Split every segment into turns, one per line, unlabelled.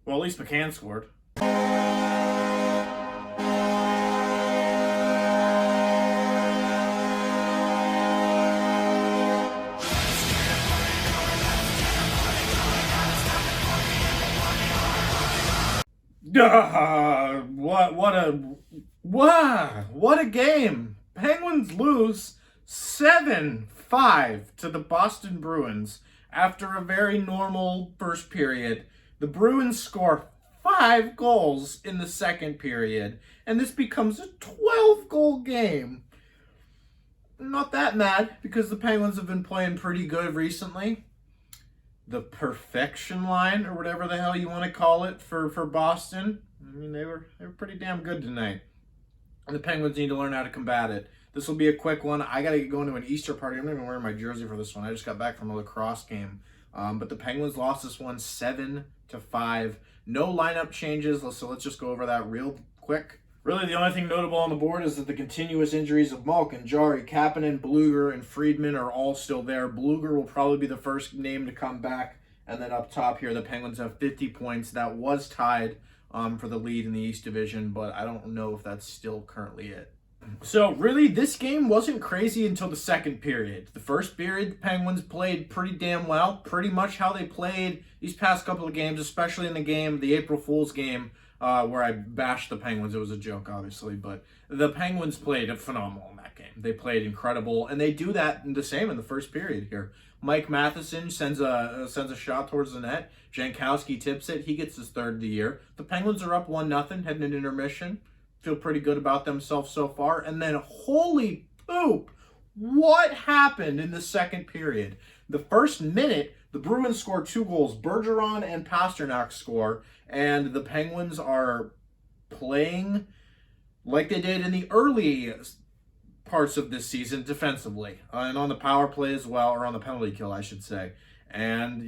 Well, at least McCann scored. What a game. Penguins lose 7-5 to the Boston Bruins after a very normal first period. The Bruins score 5 goals in the second period, and this becomes a 12-goal game. I'm not that mad because the Penguins have been playing pretty good recently. The perfection line, or whatever the hell you want to call it, for Boston, I mean, they were pretty damn good tonight. And the Penguins need to learn how to combat it. This will be a quick one. I got to go into an Easter party. I'm not even wearing my jersey for this one. I just got back from a lacrosse game. But the Penguins lost this one 7-5. No lineup changes, so let's just go over that real quick. Really, the only thing notable on the board is that the continuous injuries of Malkin, Jarry, Kapanen, Blueger, and Friedman are all still there. Blueger will probably be the first name to come back. And then up top here, the Penguins have 50 points. That was tied for the lead in the East Division, but I don't know if that's still currently it. So really, this game wasn't crazy until the second period. The first period, the Penguins played pretty damn well, pretty much how they played these past couple of games, especially in the April Fool's game, where I bashed the Penguins. It was a joke, obviously, but the Penguins played phenomenal in that game. They played incredible, and they do that the same in the first period here. Mike Matheson sends a shot towards the net. Jankowski tips it. He gets his third of the year. The Penguins are up 1-0, heading into intermission. Feel pretty good about themselves so far. And then, holy poop, what happened in the second period? The first minute, the Bruins scored 2 goals. Bergeron and Pasternak score, and the Penguins are playing like they did in the early parts of this season defensively, and on the power play as well, or on the penalty kill, I should say. And,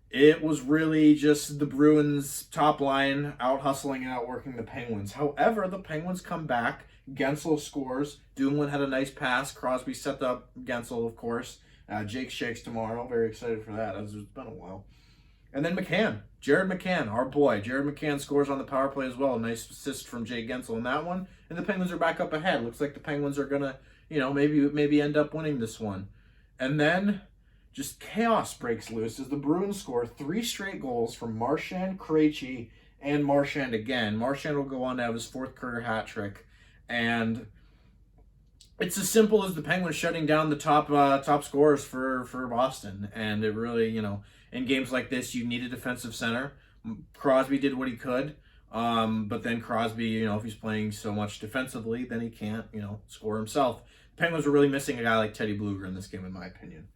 it was really just the Bruins' top line out-hustling and outworking the Penguins. However, the Penguins come back. Guentzel scores. Dumoulin had a nice pass. Crosby set up Guentzel, of course. Jake shakes tomorrow. Very excited for that, as it's been a while. And then McCann. Jared McCann, our boy. Jared McCann scores on the power play as well. A nice assist from Jake Guentzel in that one. And the Penguins are back up ahead. Looks like the Penguins are going to, maybe end up winning this one. And then just chaos breaks loose as the Bruins score 3 straight goals from Marchand, Krejci, and Marchand again. Marchand will go on to have his 4th career hat trick. And it's as simple as the Penguins shutting down the top scorers for Boston. And it really, in games like this, you need a defensive center. Crosby did what he could. But then Crosby, if he's playing so much defensively, then he can't, score himself. The Penguins were really missing a guy like Teddy Blueger in this game, in my opinion.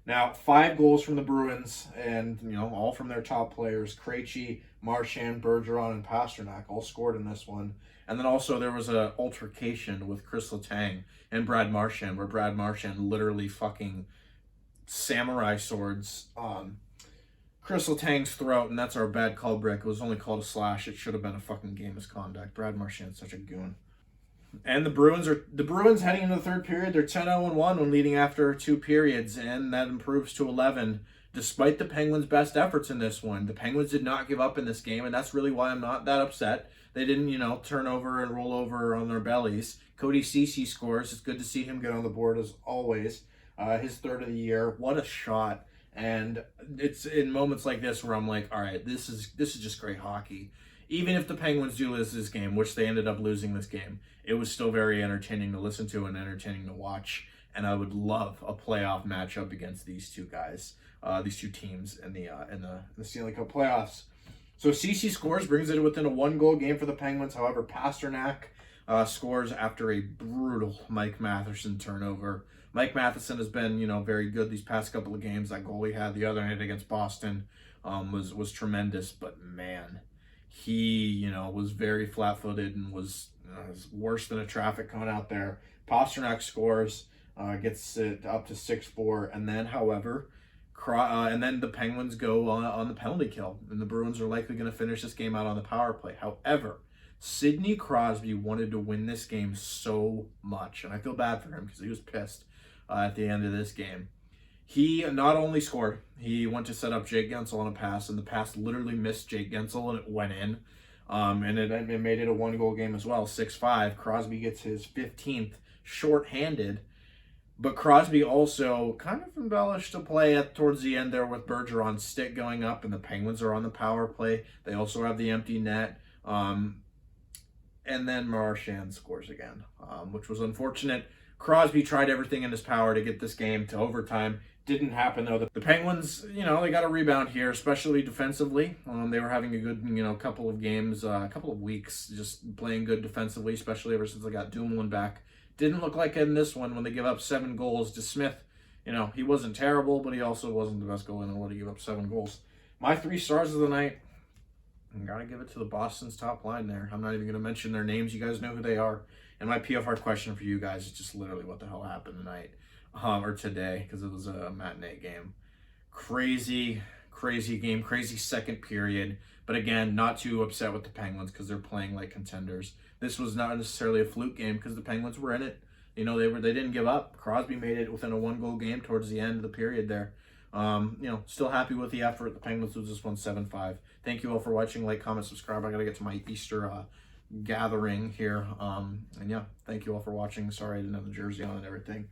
Now, 5 goals from the Bruins, and, all from their top players. Krejci, Marchand, Bergeron, and Pasternak all scored in this one. And then also there was an altercation with Chris Letang and Brad Marchand, where Brad Marchand literally fucking samurai swords Chris Letang's throat, and that's our bad call break. It was only called a slash. It should have been a fucking game misconduct. Brad Marchand's such a goon. And the Bruins heading into the third period, they're 10-0-1 when leading after 2 periods, and that improves to 11, despite the Penguins' best efforts in this one. The Penguins did not give up in this game, and that's really why I'm not that upset. They didn't, turn over and roll over on their bellies. Ceci scores. It's good to see him get on the board as always. His 3rd of the year. What a shot. And it's in moments like this where I'm like, all right, this is just great hockey. Even if the Penguins do lose this game, which they ended up losing this game, it was still very entertaining to listen to and entertaining to watch. And I would love a playoff matchup against these two guys, these two teams in the Stanley Cup playoffs. So Ceci scores, brings it within a 1-goal game for the Penguins. However, Pasternak scores after a brutal Mike Matheson turnover. Mike Matheson has been, very good these past couple of games. That goal he had the other night against Boston was tremendous. But man, he, was very flat-footed and was worse than a traffic coming out there. Pasternak scores, gets it up to 6-4, and then, however, and then the Penguins go on the penalty kill, and the Bruins are likely going to finish this game out on the power play. However, Sidney Crosby wanted to win this game so much, and I feel bad for him because he was pissed at the end of this game. He not only scored, he went to set up Jake Guentzel on a pass, and the pass literally missed Jake Guentzel, and it went in. And it made it a 1-goal game as well, 6-5. Crosby gets his 15th shorthanded. But Crosby also kind of embellished the play towards the end there with Bergeron's stick going up, and the Penguins are on the power play. They also have the empty net. And then Marchand scores again, which was unfortunate. Crosby tried everything in his power to get this game to overtime. Didn't happen, though. The Penguins, they got a rebound here, especially defensively. They were having a good, couple of games, a couple of weeks, just playing good defensively, especially ever since they got Dumoulin back. Didn't look like it in this one when they give up 7 goals. DeSmith, he wasn't terrible, but he also wasn't the best goalie in the world to give up 7 goals. My 3 stars of the night, I gotta give it to the Boston's top line there. I'm not even gonna mention their names. You guys know who they are. And my PFR question for you guys is just literally what the hell happened tonight, or today, because it was a matinee game. Crazy game, crazy second period. But again, not too upset with the Penguins because they're playing like contenders. This was not necessarily a fluke game because the Penguins were in it. They didn't give up. Crosby made it within a 1-goal game towards the end of the period there. Still happy with the effort. The Penguins lose this one 7-5. Thank you all for watching. Like, comment, subscribe. I got to get to my Easter gathering here. And yeah, thank you all for watching. Sorry I didn't have the jersey on and everything.